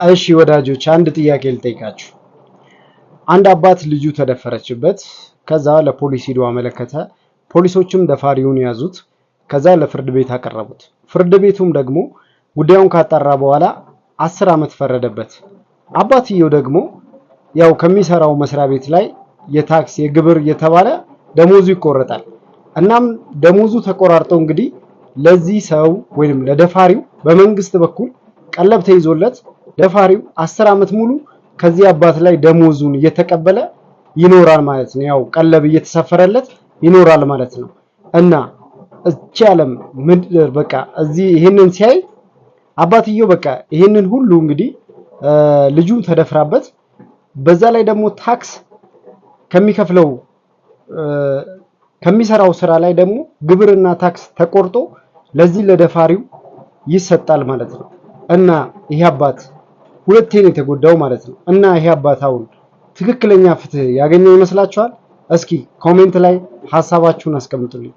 እሺ ወዳጆች አንድ ጥያቄ ልጠይቃችሁ። አንድ አባት ልጁ ተደፈረችበት። ከዛ ለፖሊስ ሄዶ አመለከተ። ፖሊሶችም ደፋሪውን ያዙት። ከዛ ለፍርድ ቤት አቀረቡት። ፍርድ ቤቱም ደግሞ ጉዳዩን ካጣራ በኋላ 10 ዓመት ፈረደበት። አባትየው ደግሞ ያው ከሚሰራው መስሪያ ቤት ላይ የታክስ የግብር የተባለ ደሞዙ ይቆረጣል። እናም ደሞዙ ተቆራርጦ እንግዲህ ለዚህ ሰው ወይንም ለደፋሪው በመንግስት በኩል ቀለብ ተይዞለት ደፋሪው 10 ዓመት ሙሉ ከዚህ አባት ላይ ደሞዙን እየተቀበለ ይኖራል ማለት ነው። ያው ቀለብ እየተሰፈረለት ይኖራል ማለት ነው። እና እቺ ዓለም ምድር በቃ እዚህ ይሄንን ሲያይ አባትየው በቃ ይሄንን ሁሉ እንግዲህ ልጁ ተደፍራበት በዛ ላይ ደግሞ ታክስ ከሚከፍለው ከሚሰራው ስራ ላይ ደግሞ ግብርና ታክስ ተቆርጦ ለዚህ ለደፋሪው ይሰጣል ማለት ነው። እና ይሄ አባት ሁለቴ ነው የተጎዳው ማለት ነው። እና ይሄ አባት አሁን ትክክለኛ ፍትህ ያገኘው ይመስላችኋል? እስኪ ኮሜንት ላይ ሐሳባችሁን አስቀምጡልኝ።